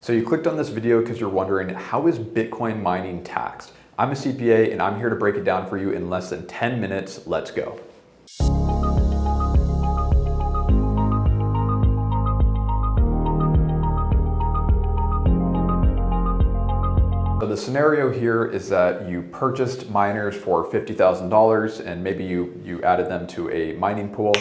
So you clicked on this video because you're wondering, how is Bitcoin mining taxed? I'm a CPA and I'm here to break it down for you in less than 10 minutes. Let's go. So the scenario here is that you purchased miners for $50,000 and maybe you added them to a mining pool.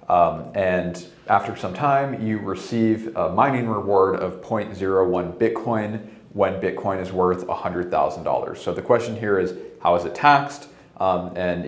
And after some time, you receive a mining reward of 0.01 Bitcoin when Bitcoin is worth $100,000. So the question here is, how is it taxed? And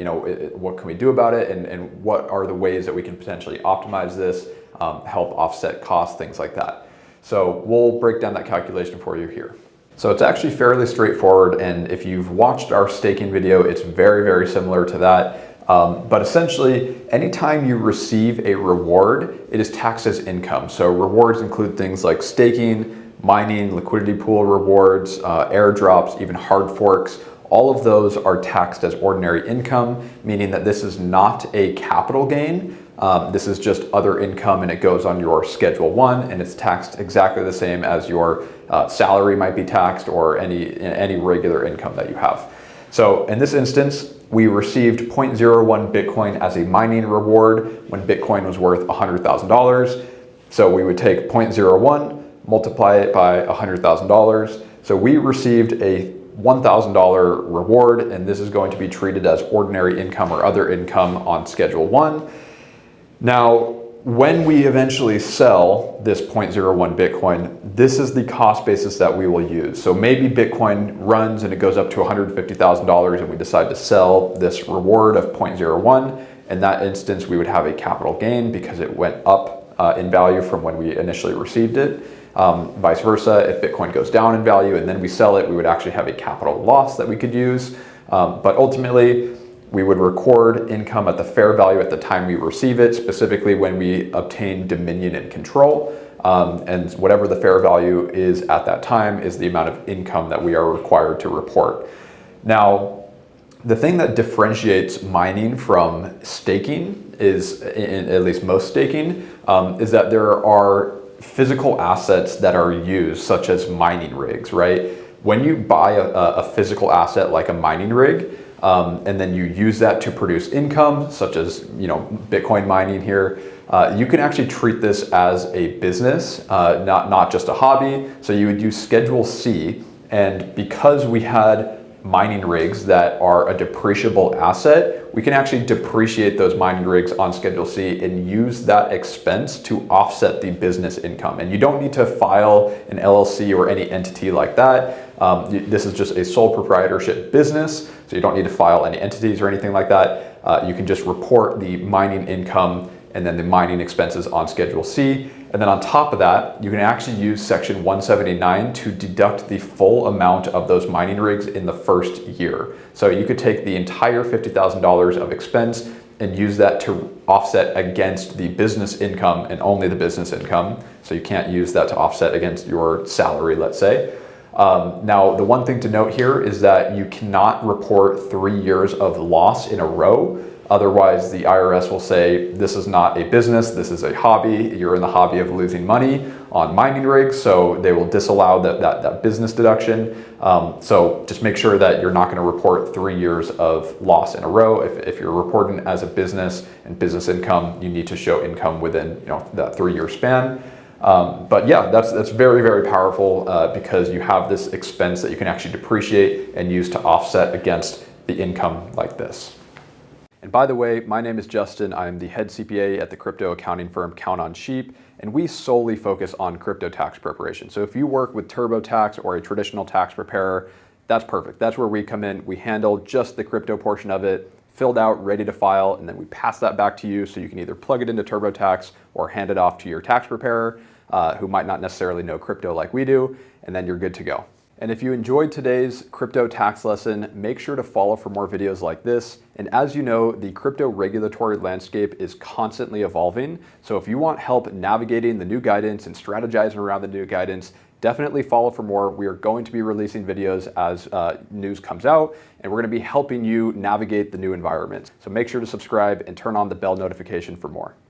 what can we do about it? And what are the ways that we can potentially optimize this, help offset costs, things like that. So we'll break down that calculation for you here. So it's actually fairly straightforward, and if you've watched our staking video, it's very, very similar to that. But essentially, anytime you receive a reward, it is taxed as income. So rewards include things like staking, mining, liquidity pool rewards, airdrops, even hard forks. All of those are taxed as ordinary income, meaning that this is not a capital gain. This is just other income, and it goes on your Schedule 1, and it's taxed exactly the same as your salary might be taxed or any regular income that you have. So in this instance, we received 0.01 Bitcoin as a mining reward when Bitcoin was worth $100,000. So we would take 0.01, multiply it by $100,000. So we received a $1,000 reward, and this is going to be treated as ordinary income or other income on Schedule 1. Now, when we eventually sell this 0.01 Bitcoin, this is the cost basis that we will use. So maybe Bitcoin runs and it goes up to $150,000 and we decide to sell this reward of 0.01. In that instance, we would have a capital gain because it went up in value from when we initially received it. Vice versa, if Bitcoin goes down in value and then we sell it, we would actually have a capital loss that we could use. But ultimately, we would record income at the fair value at the time we receive it, specifically when we obtain dominion and control. And whatever the fair value is at that time is the amount of income that we are required to report. Now, the thing that differentiates mining from staking is, at least most staking, is that there are physical assets that are used, such as mining rigs, right? When you buy a physical asset like a mining rig, and then you use that to produce income, such as Bitcoin mining here, you can actually treat this as a business, not just a hobby. So you would use Schedule C, and because we had mining rigs that are a depreciable asset, we can actually depreciate those mining rigs on Schedule C and use that expense to offset the business income. And you don't need to file an LLC or any entity like that. This is just a sole proprietorship business, so you don't need to file any entities or anything like that. You can just report the mining income and then the mining expenses on Schedule C. And then on top of that, you can actually use Section 179 to deduct the full amount of those mining rigs in the first year. So you could take the entire $50,000 of expense and use that to offset against the business income and only the business income. So you can't use that to offset against your salary, let's say. Now, the one thing to note here is that you cannot report 3 years of loss in a row. Otherwise, the IRS will say, this is not a business, this is a hobby. You're in the hobby of losing money on mining rigs, so they will disallow that business deduction. So just make sure that you're not going to report 3 years of loss in a row. If you're reporting as a business and business income, you need to show income within that 3-year span. But yeah, that's very, very powerful because you have this expense that you can actually depreciate and use to offset against the income like this. And by the way, my name is Justin. I'm the head CPA at the crypto accounting firm CountonsheepYT, and we solely focus on crypto tax preparation. So if you work with TurboTax or a traditional tax preparer, that's perfect. That's where we come in. We handle just the crypto portion of it, filled out, ready to file, and then we pass that back to you so you can either plug it into TurboTax or hand it off to your tax preparer who might not necessarily know crypto like we do, and then you're good to go. And if you enjoyed today's crypto tax lesson, make sure to follow for more videos like this. And as you know, the crypto regulatory landscape is constantly evolving. So if you want help navigating the new guidance and strategizing around the new guidance, definitely follow for more. We are going to be releasing videos as news comes out, and we're going to be helping you navigate the new environment. So make sure to subscribe and turn on the bell notification for more.